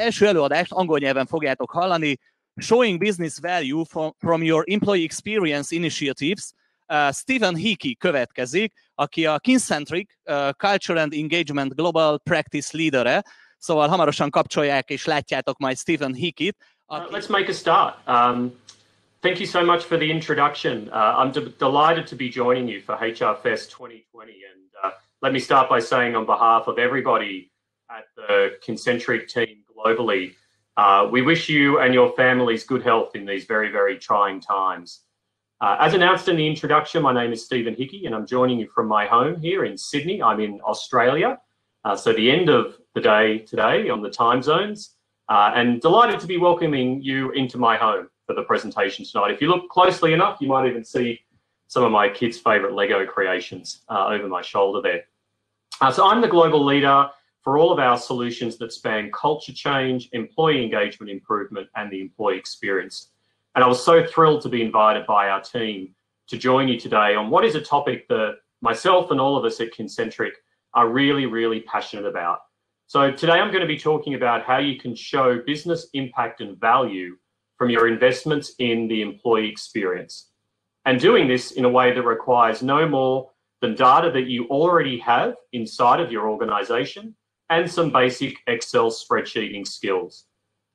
első előadást angol nyelven fogjátok hallani, Showing Business Value from Your Employee Experience Initiatives. Stephen Hickey következik, aki a Kincentric Culture and Engagement Global Practice Leader-e, szóval hamarosan kapcsolják és látjátok majd Stephen Hickeyt. Let's make a start. Thank you so much for the introduction. I'm delighted to be joining you for HRFEST 2020, and let me start by saying on behalf of everybody at the Kincentric team globally, we wish you and your families good health in these very, very trying times. As announced in the introduction, my name is Stephen Hickey, and I'm joining you from my home here in Sydney. I'm in Australia, so the end of the day today on the time zones, and delighted to be welcoming you into my home for the presentation tonight. If you look closely enough, you might even see some of my kids' favourite Lego creations over my shoulder there. So I'm the global leader for all of our solutions that span culture change, employee engagement improvement, and the employee experience. And I was so thrilled to be invited by our team to join you today on what is a topic that myself and all of us at Kincentric are really, really passionate about. So today I'm going to be talking about how you can show business impact and value from your investments in the employee experience. And doing this in a way that requires no more than data that you already have inside of your organization and some basic Excel spreadsheeting skills.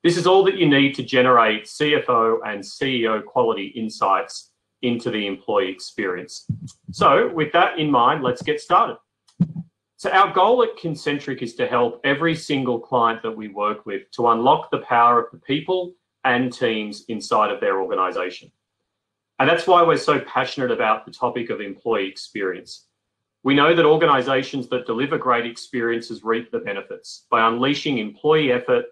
This is all that you need to generate CFO and CEO quality insights into the employee experience. So with that in mind, let's get started. So our goal at Kincentric is to help every single client that we work with to unlock the power of the people and teams inside of their organization. And that's why we're so passionate about the topic of employee experience. We know that organizations that deliver great experiences reap the benefits by unleashing employee effort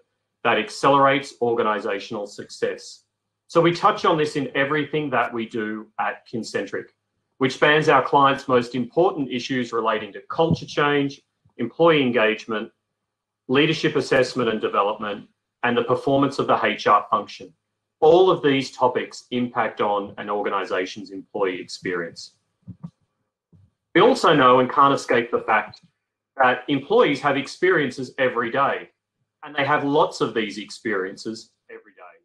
that accelerates organizational success. So we touch on this in everything that we do at Kincentric, which spans our clients' most important issues relating to culture change, employee engagement, leadership assessment and development, and the performance of the HR function. All of these topics impact on an organization's employee experience. We also know and can't escape the fact that employees have experiences every day, and they have lots of these experiences every day.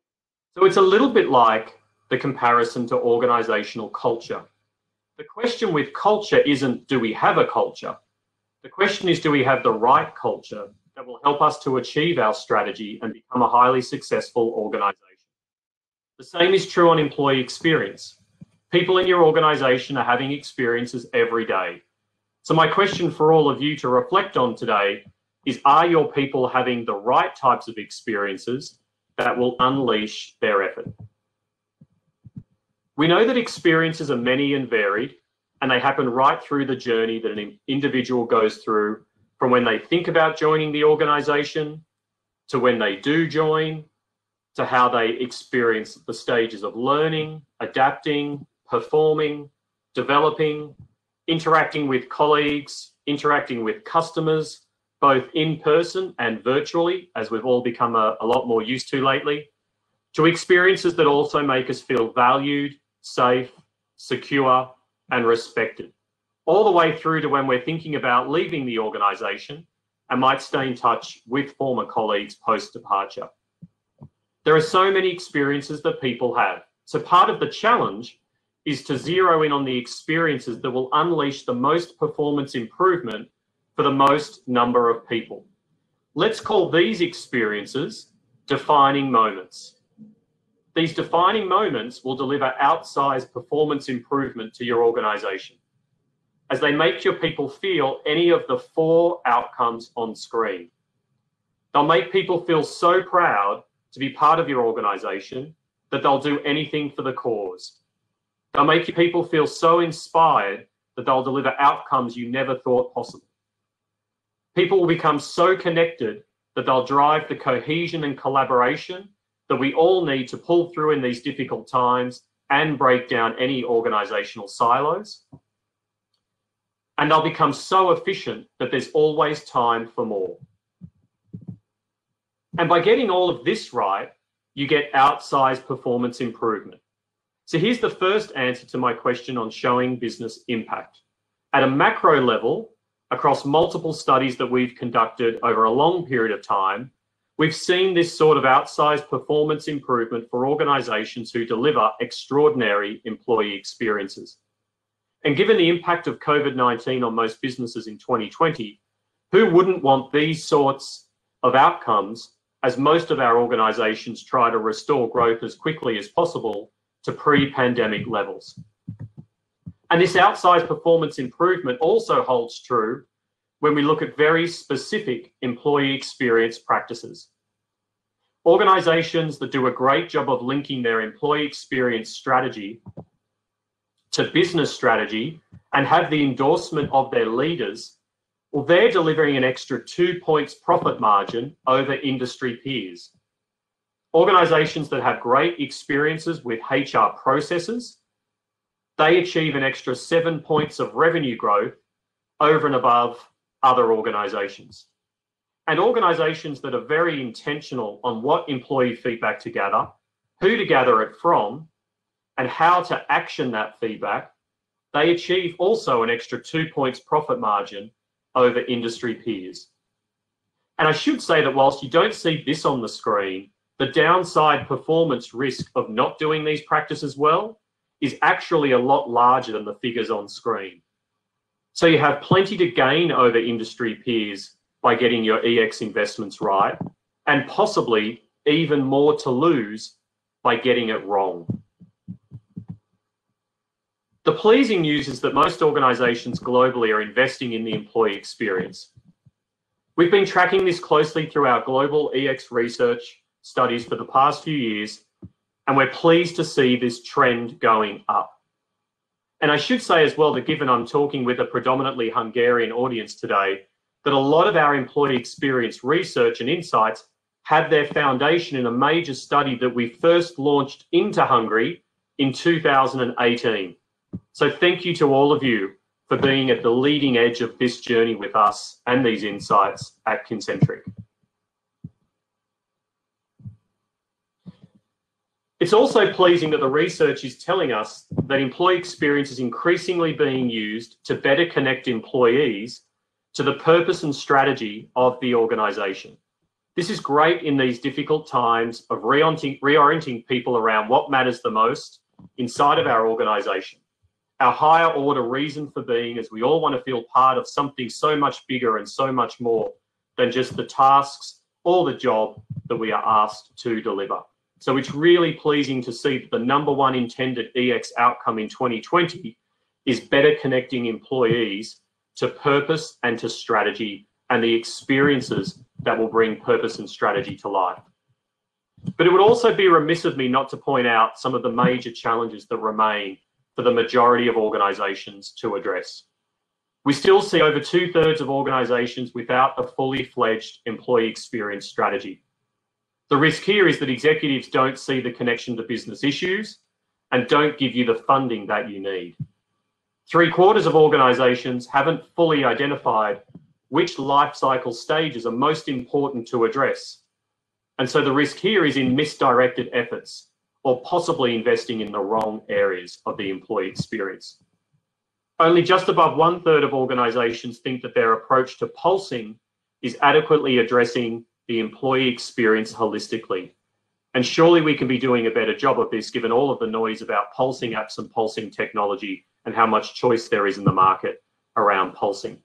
So it's a little bit like the comparison to organizational culture. The question with culture isn't, do we have a culture? The question is, do we have the right culture that will help us to achieve our strategy and become a highly successful organization? The same is true on employee experience. People in your organization are having experiences every day. So my question for all of you to reflect on today is, are your people having the right types of experiences that will unleash their effort? We know that experiences are many and varied, and they happen right through the journey that an individual goes through, from when they think about joining the organization, to when they do join, to how they experience the stages of learning, adapting, performing, developing, interacting with colleagues, interacting with customers, both in person and virtually, as we've all become a lot more used to lately, to experiences that also make us feel valued, safe, secure, and respected, all the way through to when we're thinking about leaving the organisation and might stay in touch with former colleagues post-departure. There are so many experiences that people have. So part of the challenge is to zero in on the experiences that will unleash the most performance improvement for the most number of people. Let's call these experiences defining moments. These defining moments will deliver outsized performance improvement to your organization as they make your people feel any of the 4 outcomes on screen. They'll make people feel so proud to be part of your organization that they'll do anything for the cause. They'll make your people feel so inspired that they'll deliver outcomes you never thought possible. People will become so connected that they'll drive the cohesion and collaboration that we all need to pull through in these difficult times and break down any organizational silos. And they'll become so efficient that there's always time for more. And by getting all of this right, you get outsized performance improvement. So here's the first answer to my question on showing business impact. At a macro level, across multiple studies that we've conducted over a long period of time, We've seen this sort of outsized performance improvement for organisations who deliver extraordinary employee experiences. And given the impact of COVID-19 on most businesses in 2020, who wouldn't want these sorts of outcomes as most of our organisations try to restore growth as quickly as possible to pre-pandemic levels? And this outsized performance improvement also holds true when we look at very specific employee experience practices. Organisations that do a great job of linking their employee experience strategy to business strategy and have the endorsement of their leaders, well, they're delivering an extra 2 points profit margin over industry peers. Organisations that have great experiences with HR processes, they achieve an extra 7 points of revenue growth over and above other organisations. And organisations that are very intentional on what employee feedback to gather, who to gather it from, and how to action that feedback, they achieve also an extra 2 points profit margin over industry peers. And I should say that whilst you don't see this on the screen, the downside performance risk of not doing these practices well is actually a lot larger than the figures on screen. So you have plenty to gain over industry peers by getting your EX investments right, and possibly even more to lose by getting it wrong. The pleasing news is that most organisations globally are investing in the employee experience. We've been tracking this closely through our global EX research studies for the past few years, and we're pleased to see this trend going up. And I should say as well that given I'm talking with a predominantly Hungarian audience today, that a lot of our employee experience research and insights have their foundation in a major study that we first launched into Hungary in 2018. So thank you to all of you for being at the leading edge of this journey with us and these insights at Concentric. It's also pleasing that the research is telling us that employee experience is increasingly being used to better connect employees to the purpose and strategy of the organisation. This is great in these difficult times of reorienting people around what matters the most inside of our organisation. Our higher order reason for being is we all want to feel part of something so much bigger and so much more than just the tasks or the job that we are asked to deliver. So it's really pleasing to see that the #1 intended EX outcome in 2020 is better connecting employees to purpose and to strategy and the experiences that will bring purpose and strategy to life. But it would also be remiss of me not to point out some of the major challenges that remain for the majority of organisations to address. We still see over 2/3 of organisations without a fully fledged employee experience strategy. The risk here is that executives don't see the connection to business issues and don't give you the funding that you need. 3/4 of organisations haven't fully identified which life cycle stages are most important to address. And so the risk here is in misdirected efforts or possibly investing in the wrong areas of the employee experience. Only just above 1/3 of organisations think that their approach to pulsing is adequately addressing the employee experience holistically. And surely we can be doing a better job of this given all of the noise about pulsing apps and pulsing technology and how much choice there is in the market around pulsing.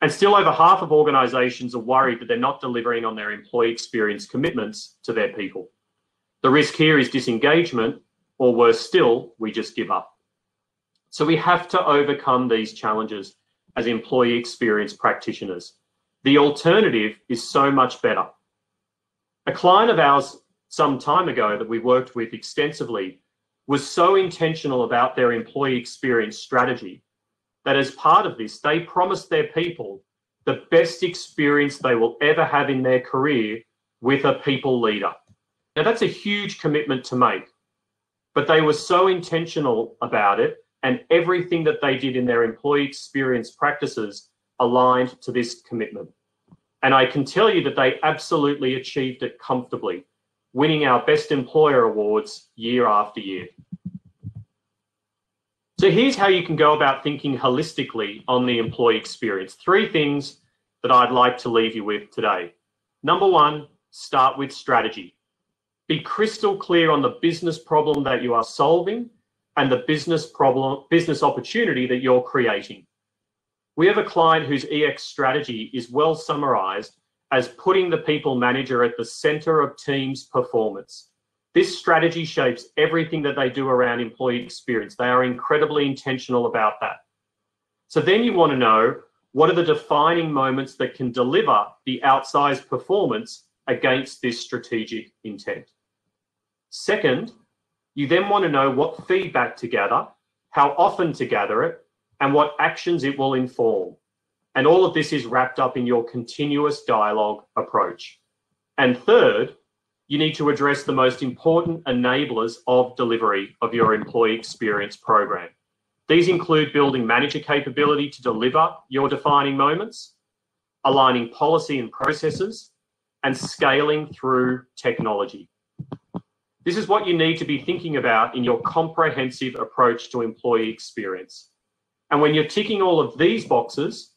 And still over half of organisations are worried that they're not delivering on their employee experience commitments to their people. The risk here is disengagement, or worse still, we just give up. So we have to overcome these challenges as employee experience practitioners. The alternative is so much better. A client of ours some time ago that we worked with extensively was so intentional about their employee experience strategy that as part of this, they promised their people the best experience they will ever have in their career with a people leader. Now that's a huge commitment to make, but they were so intentional about it and everything that they did in their employee experience practices aligned to this commitment. And I can tell you that they absolutely achieved it comfortably, winning our Best Employer Awards year after year. So here's how you can go about thinking holistically on the employee experience. 3 things that I'd like to leave you with today. #1, start with strategy. Be crystal clear on the business problem that you are solving and the business opportunity that you're creating. We have a client whose EX strategy is well summarized as putting the people manager at the center of teams' performance. This strategy shapes everything that they do around employee experience. They are incredibly intentional about that. So then you want to know, what are the defining moments that can deliver the outsized performance against this strategic intent? Second, you then want to know what feedback to gather, how often to gather it, and what actions it will inform. And all of this is wrapped up in your continuous dialogue approach. And third, you need to address the most important enablers of delivery of your employee experience program. These include building manager capability to deliver your defining moments, aligning policy and processes, and scaling through technology. This is what you need to be thinking about in your comprehensive approach to employee experience. And when you're ticking all of these boxes,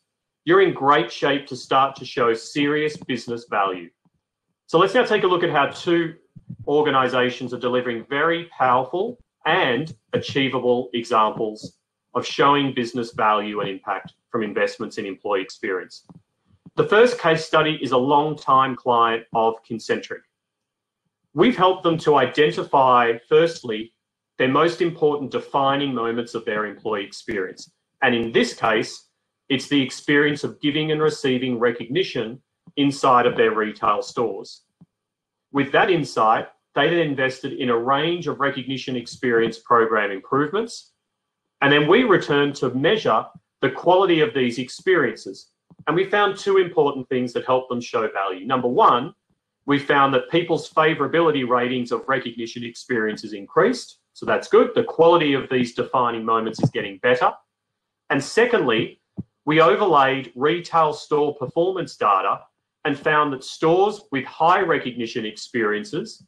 you're in great shape to start to show serious business value. So let's now take a look at how two organizations are delivering very powerful and achievable examples of showing business value and impact from investments in employee experience. The first case study is a long-time client of Concentric. We've helped them to identify, firstly, their most important defining moments of their employee experience. And in this case, it's the experience of giving and receiving recognition inside of their retail stores. With that insight, they then invested in a range of recognition experience program improvements. And then we returned to measure the quality of these experiences. And we found two important things that helped them show value. Number one, we found that people's favorability ratings of recognition experiences increased. So that's good. The quality of these defining moments is getting better. And secondly, we overlaid retail store performance data and found that stores with high recognition experiences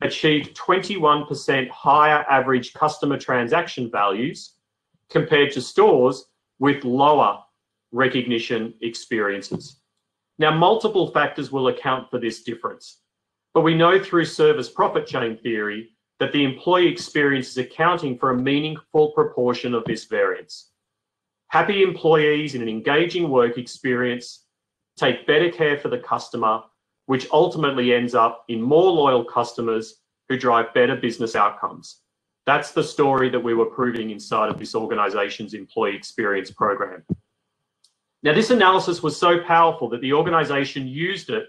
achieved 21% higher average customer transaction values compared to stores with lower recognition experiences. Now, multiple factors will account for this difference, but we know through service profit chain theory that the employee experience is accounting for a meaningful proportion of this variance. Happy employees in an engaging work experience take better care for the customer, which ultimately ends up in more loyal customers who drive better business outcomes. That's the story that we were proving inside of this organization's employee experience program. Now, this analysis was so powerful that the organization used it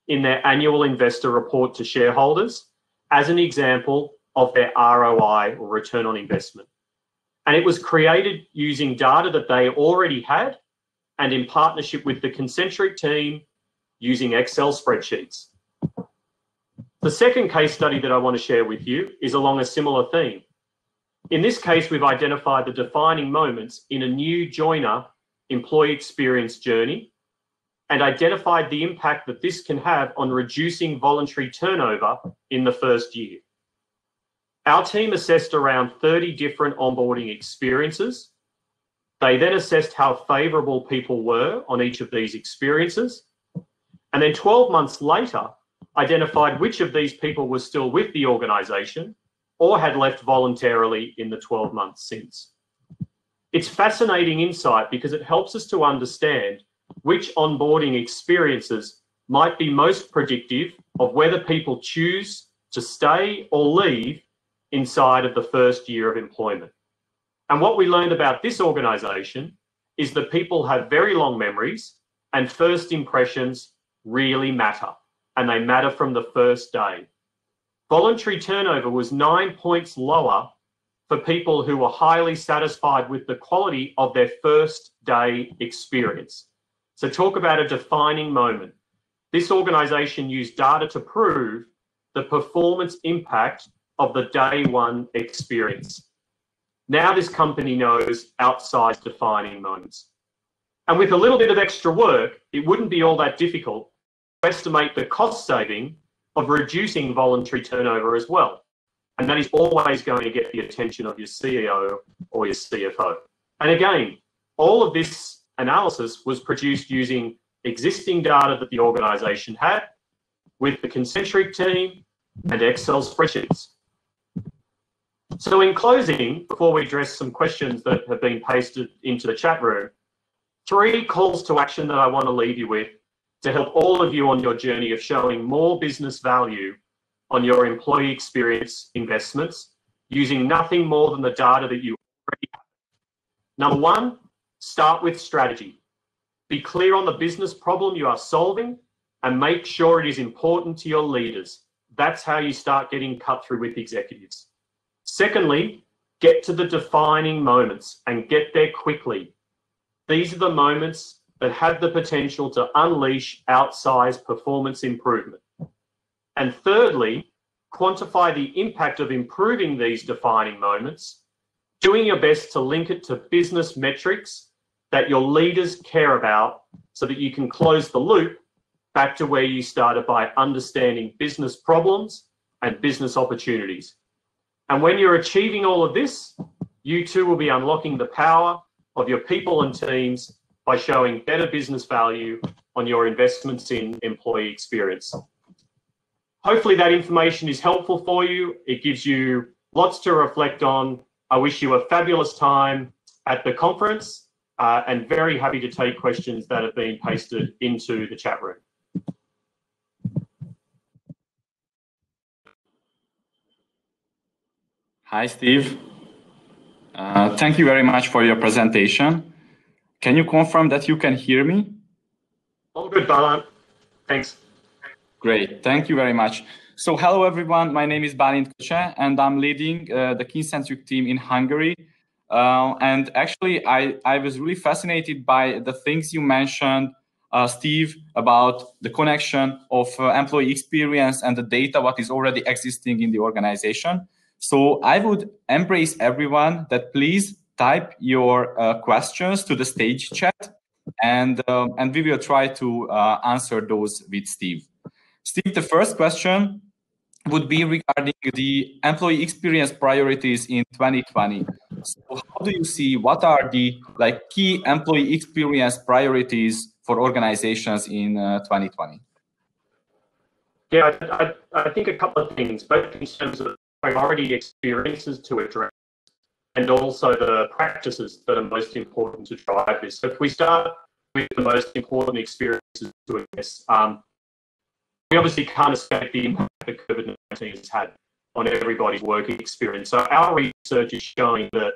in their annual investor report to shareholders as an example of their ROI, or return on investment. And it was created using data that they already had and in partnership with the Concentric team using Excel spreadsheets. The second case study that I want to share with you is along a similar theme. In this case, we've identified the defining moments in a new joiner employee experience journey and identified the impact that this can have on reducing voluntary turnover in the first year. Our team assessed around 30 different onboarding experiences. They then assessed how favorable people were on each of these experiences. And then 12 months later, identified which of these people were still with the organization or had left voluntarily in the 12 months since. It's fascinating insight because it helps us to understand which onboarding experiences might be most predictive of whether people choose to stay or leave inside of the first year of employment. And what we learned about this organization is that people have very long memories and first impressions really matter, and they matter from the first day. Voluntary turnover was 9 points lower for people who were highly satisfied with the quality of their first day experience. So talk about a defining moment. This organization used data to prove the performance impact of the day one experience. Now this company knows outsized defining moments. And with a little bit of extra work, it wouldn't be all that difficult to estimate the cost saving of reducing voluntary turnover as well. And that is always going to get the attention of your CEO or your CFO. And again, all of this analysis was produced using existing data that the organization had, with the Concentric team and Excel spreadsheets. So in closing, before we address some questions that have been pasted into the chat room, 3 calls to action that I want to leave you with to help all of you on your journey of showing more business value on your employee experience investments using nothing more than the data that you already have. Number 1, start with strategy. Be clear on the business problem you are solving and make sure it is important to your leaders. That's how you start getting cut through with executives. Secondly, get to the defining moments and get there quickly. These are the moments that have the potential to unleash outsized performance improvement. And thirdly, quantify the impact of improving these defining moments, doing your best to link it to business metrics that your leaders care about so that you can close the loop back to where you started by understanding business problems and business opportunities. And when you're achieving all of this, you too will be unlocking the power of your people and teams by showing better business value on your investments in employee experience. Hopefully that information is helpful for you. It gives you lots to reflect on. I wish you a fabulous time at the conference and very happy to take questions that have been pasted into the chat room. Hi, Steve. Thank you very much for your presentation. Can you confirm that you can hear me? All good, Bálint. Thanks. Great, thank you very much. So hello everyone, my name is Bálint Köcse and I'm leading the Concentric team in Hungary. And actually I was really fascinated by the things you mentioned, Steve, about the connection of employee experience and the data what is already existing in the organization. So I would embrace everyone that please type your questions to the stage chat and we will try to answer those with Steve. Steve, the first question would be regarding the employee experience priorities in 2020. So how do you see what are the key employee experience priorities for organizations in 2020? Yeah, I think a couple of things, both in terms of priority experiences to address and also the practices that are most important to drive this. So if we start with the most important experiences to address, we obviously can't escape the impact that COVID-19 has had on everybody's working experience. So our research is showing that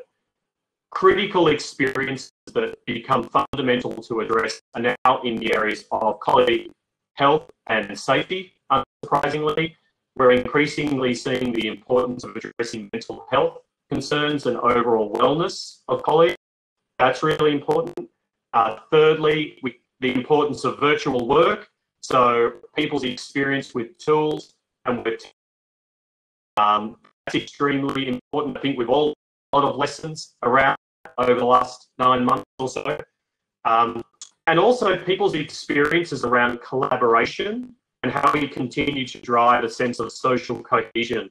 critical experiences that become fundamental to address are now in the areas of colleague health and safety. Unsurprisingly, we're increasingly seeing the importance of addressing mental health concerns and overall wellness of colleagues. That's really important. Thirdly, the importance of virtual work. So people's experience with tools and with that's extremely important. I think we've all a lot of lessons around over the last 9 months or so. And also people's experiences around collaboration and how we continue to drive a sense of social cohesion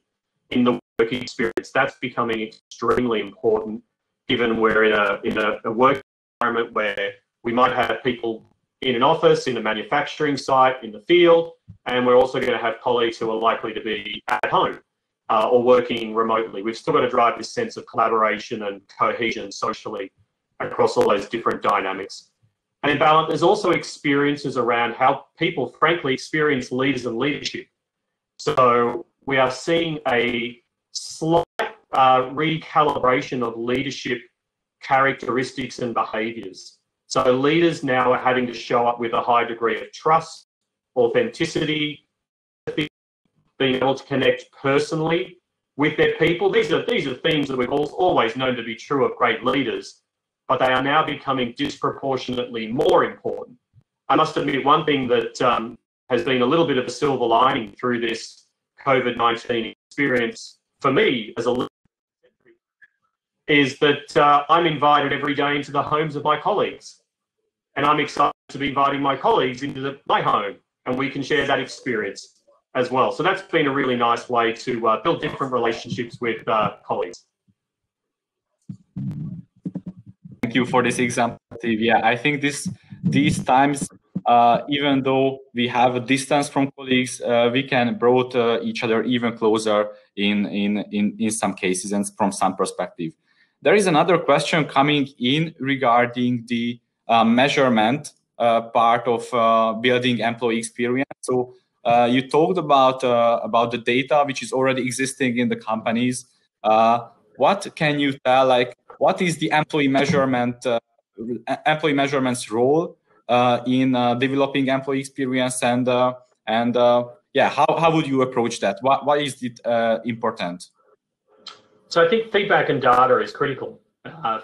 in the work experience. That's becoming extremely important given we're in a work environment where we might have people in an office, in a manufacturing site, in the field, and we're also going to have colleagues who are likely to be at home or working remotely. We've still got to drive this sense of collaboration and cohesion socially across all those different dynamics. And in Bálint, there's also experiences around how people, frankly, experience leaders and leadership. So we are seeing a slight recalibration of leadership characteristics and behaviours. So leaders now are having to show up with a high degree of trust, authenticity, being able to connect personally with their people. These are themes that we've always known to be true of great leaders, but they are now becoming disproportionately more important. I must admit, one thing that has been a little bit of a silver lining through this COVID-19 experience for me as a leader is that I'm invited every day into the homes of my colleagues. And I'm excited to be inviting my colleagues into my home, and we can share that experience as well. So that's been a really nice way to build different relationships with colleagues. Thank you for this example, Steve. Yeah, I think these times even though we have a distance from colleagues, we can brought each other even closer in some cases and from some perspective. There is another question coming in regarding the measurement part of building employee experience. So you talked about the data which is already existing in the companies. What can you tell? Like, what is the employee measurements role in developing employee experience, and yeah, how would you approach that? Why is it important? So I think feedback and data is critical.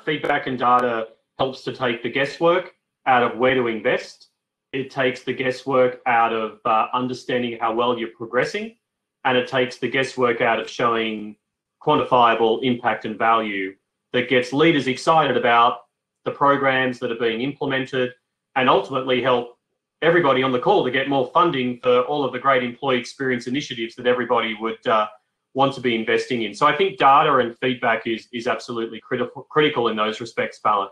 Feedback and data helps to take the guesswork out of where to invest. It takes the guesswork out of understanding how well you're progressing, and it takes the guesswork out of showing quantifiable impact and value that gets leaders excited about the programs that are being implemented, and ultimately help everybody on the call to get more funding for all of the great employee experience initiatives that everybody would want to be investing in. So I think data and feedback is absolutely critical in those respects, Bálint.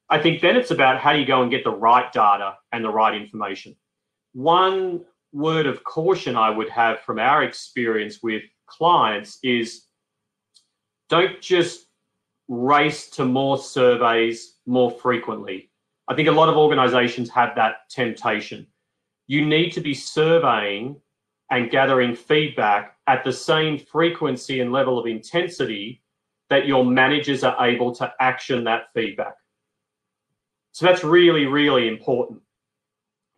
I think then it's about how do you go and get the right data and the right information. One word of caution I would have from our experience with clients is don't just race to more surveys more frequently. I think a lot of organizations have that temptation. You need to be surveying and gathering feedback at the same frequency and level of intensity that your managers are able to action that feedback. So that's really, really important.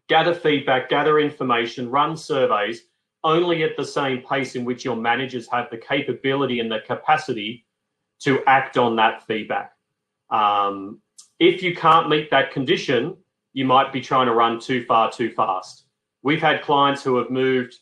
Gather feedback, gather information, run surveys only at the same pace in which your managers have the capability and the capacity to act on that feedback. If you can't meet that condition, you might be trying to run too far, too fast. We've had clients who have moved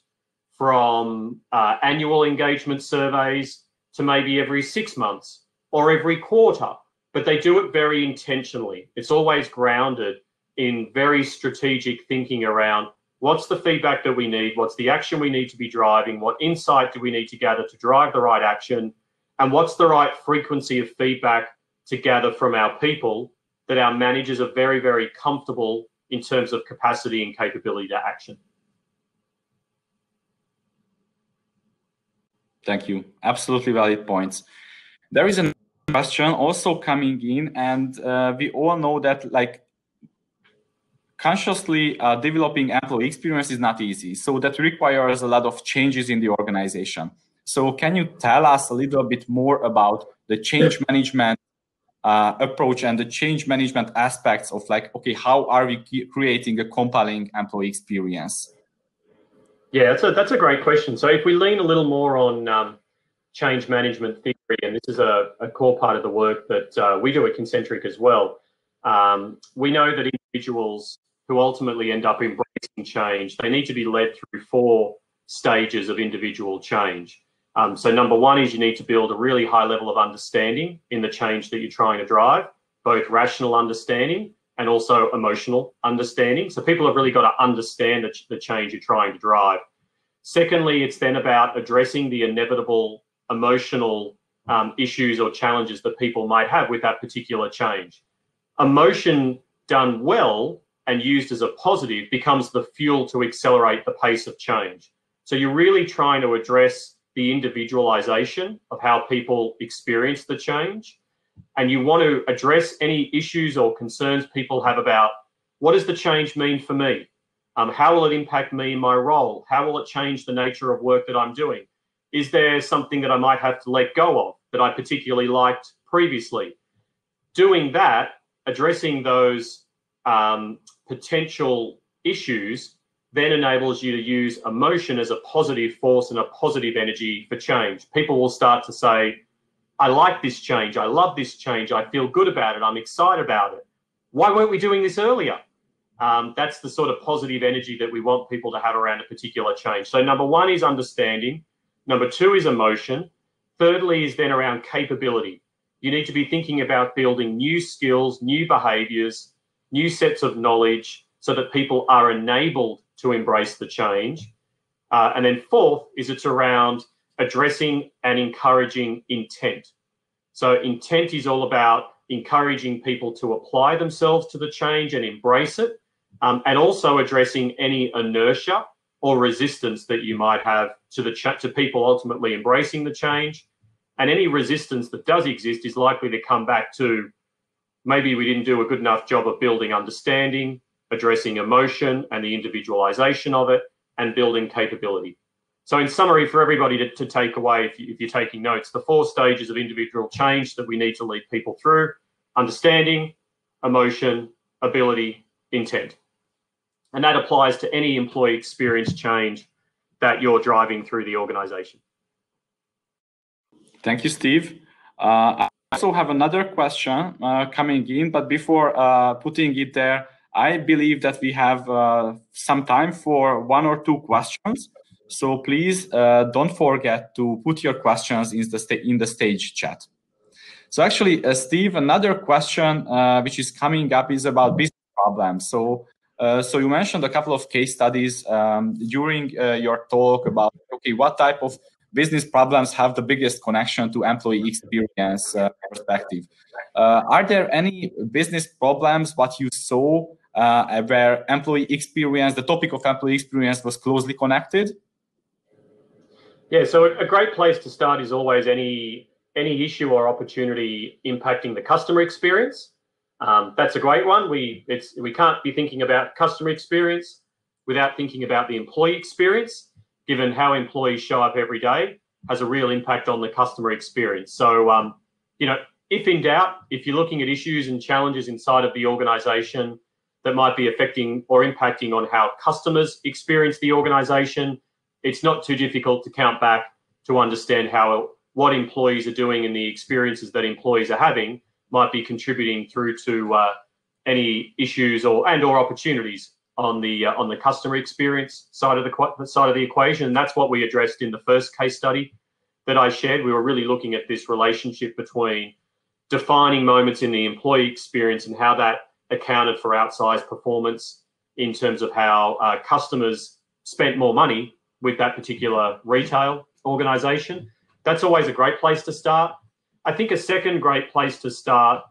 from annual engagement surveys to maybe every 6 months or every quarter, but they do it very intentionally. It's always grounded in very strategic thinking around what's the feedback that we need, what's the action we need to be driving, what insight do we need to gather to drive the right action, and what's the right frequency of feedback to gather from our people that our managers are very, very comfortable in terms of capacity and capability to action. Thank you. Absolutely valid points. There is a question also coming in, and we all know that like consciously developing employee experience is not easy. So that requires a lot of changes in the organization. So can you tell us a little bit more about the change management approach and the change management aspects of like, okay, how are we creating a compelling employee experience? Yeah, that's a great question. So if we lean a little more on change management theory, and this is a core part of the work that we do at Concentric as well, we know that individuals who ultimately end up embracing change, they need to be led through 4 stages of individual change. So number 1 is you need to build a really high level of understanding in the change that you're trying to drive, both rational understanding and also emotional understanding. So people have really got to understand the change you're trying to drive. Secondly, it's then about addressing the inevitable emotional issues or challenges that people might have with that particular change. Emotion done well and used as a positive becomes the fuel to accelerate the pace of change. So you're really trying to address the individualization of how people experience the change. And you want to address any issues or concerns people have about what does the change mean for me? How will it impact me in my role? How will it change the nature of work that I'm doing? Is there something that I might have to let go of that I particularly liked previously? Doing that, addressing those potential issues then enables you to use emotion as a positive force and a positive energy for change. People will start to say, I like this change, I love this change, I feel good about it, I'm excited about it. Why weren't we doing this earlier? That's the sort of positive energy that we want people to have around a particular change. So number 1 is understanding. Number 2 is emotion. Thirdly is then around capability. You need to be thinking about building new skills, new behaviors, new sets of knowledge so that people are enabled to embrace the change. And then 4th is it's around addressing and encouraging intent. So intent is all about encouraging people to apply themselves to the change and embrace it. and also addressing any inertia or resistance that you might have to people ultimately embracing the change. And any resistance that does exist is likely to come back to maybe we didn't do a good enough job of building understanding, addressing emotion and the individualization of it, and building capability. So in summary, for everybody to take away, if you're taking notes, the 4 stages of individual change that we need to lead people through: understanding, emotion, ability, intent. And that applies to any employee experience change that you're driving through the organization. Thank you, Steve. I also have another question coming in, but before putting it there, I believe that we have some time for 1 or 2 questions. So please don't forget to put your questions in the stage chat. So actually, Steve, another question which is coming up is about business problems. So you mentioned a couple of case studies during your talk about, okay, what type of business problems have the biggest connection to employee experience perspective. Are there any business problems what you saw where employee experience, the topic of employee experience was closely connected? Yeah, so a great place to start is always any issue or opportunity impacting the customer experience. That's a great one. We can't be thinking about customer experience without thinking about the employee experience, given how employees show up every day has a real impact on the customer experience. So, you know, if in doubt, if you're looking at issues and challenges inside of the organization that might be affecting or impacting on how customers experience the organization, it's not too difficult to count back to understand what employees are doing and the experiences that employees are having might be contributing through to any issues or opportunities on the customer experience side of the equation. And that's what we addressed in the first case study that I shared. We were really looking at this relationship between defining moments in the employee experience and how that accounted for outsized performance in terms of how customers spent more money with that particular retail organization. That's always a great place to start. I think a second great place to start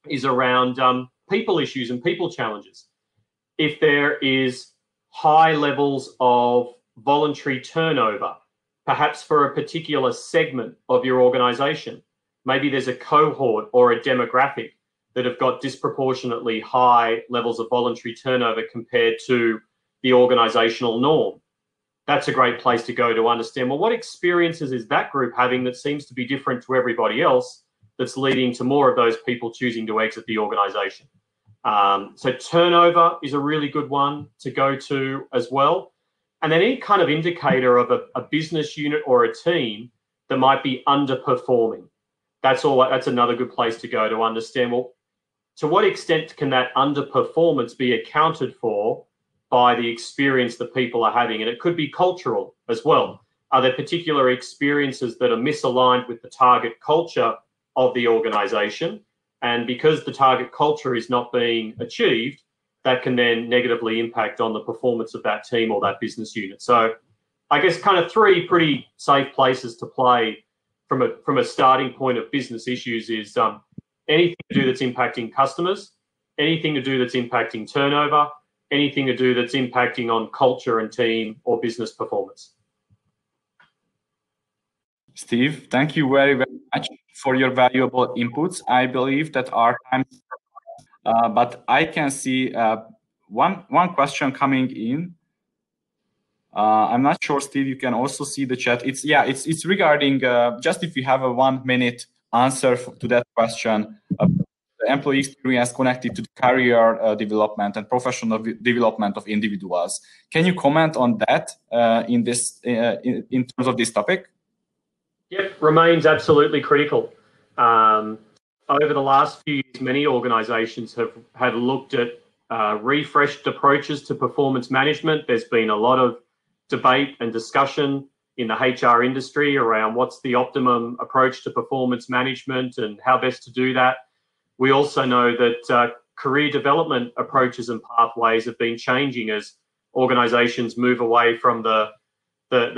is around people issues and people challenges. If there is high levels of voluntary turnover, perhaps for a particular segment of your organization, maybe there's a cohort or a demographic that have got disproportionately high levels of voluntary turnover compared to the organizational norm. That's a great place to go to understand, well, what experiences is that group having that seems to be different to everybody else that's leading to more of those people choosing to exit the organization. So turnover is a really good one to go to as well. And then any kind of indicator of a business unit or a team that might be underperforming. That's another good place to go to understand, well, to what extent can that underperformance be accounted for by the experience that people are having? And it could be cultural as well. Are there particular experiences that are misaligned with the target culture of the organization? And because the target culture is not being achieved, that can then negatively impact on the performance of that team or that business unit. So I guess kind of 3 pretty safe places to play from a starting point of business issues is anything to do that's impacting customers, anything to do that's impacting turnover, anything to do that's impacting on culture and team or business performance. Steve, thank you very, very much for your valuable inputs. I believe that our time, but I can see one question coming in. I'm not sure, Steve, you can also see the chat. It's regarding just if you have a 1 minute answer to that question, the employee experience connected to the career development and professional development of individuals. Can you comment on that in terms of this topic? Yep, remains absolutely critical. Over the last few years, many organisations have looked at refreshed approaches to performance management. There's been a lot of debate and discussion in the HR industry around what's the optimum approach to performance management and how best to do that. We also know that career development approaches and pathways have been changing as organisations move away from the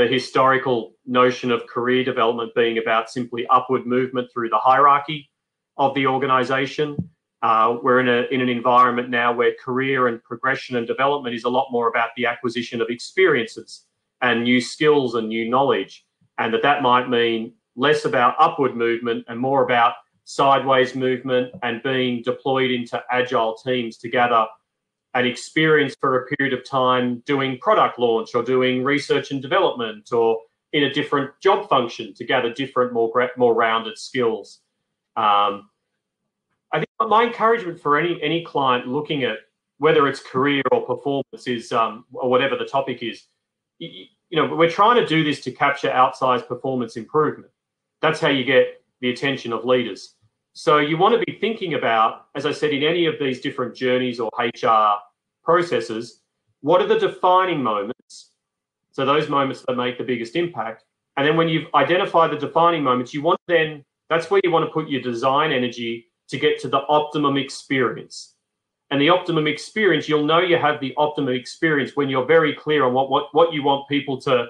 historical notion of career development being about simply upward movement through the hierarchy of the organisation We're in an environment now where career and progression and development is a lot more about the acquisition of experiences and new skills and new knowledge, and that might mean less about upward movement and more about sideways movement and being deployed into agile teams to gather an experience for a period of time doing product launch or doing research and development or in a different job function to gather different, more rounded skills. I think my encouragement for any client looking at whether it's career or performance is, or whatever the topic is, we're trying to do this to capture outsized performance improvement. That's how you get the attention of leaders. So you want to be thinking about, as I said, in any of these different journeys or HR processes, what are the defining moments? So those moments that make the biggest impact. And then when you've identified the defining moments, that's where you want to put your design energy to get to the optimum experience. And the optimum experience, you'll know you have the optimum experience when you're very clear on what you want people to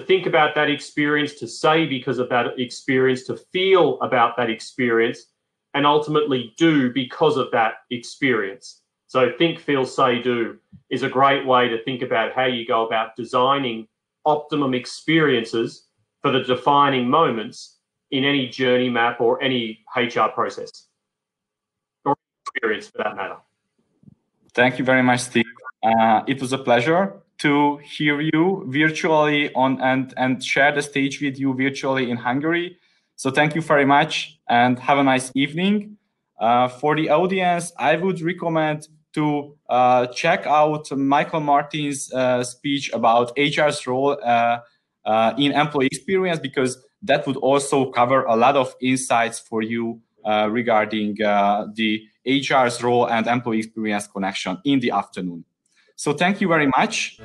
think about that experience, to say because of that experience, to feel about that experience, and ultimately do because of that experience. So think, feel, say, do is a great way to think about how you go about designing optimum experiences for the defining moments in any journey map or any HR process, or experience for that matter. Thank you very much, Steve. It was a pleasure to hear you virtually and share the stage with you virtually in Hungary. So thank you very much and have a nice evening. For the audience, I would recommend to check out Michael Martin's speech about HR's role in employee experience, because that would also cover a lot of insights for you regarding the HR's role and employee experience connection in the afternoon. So thank you very much.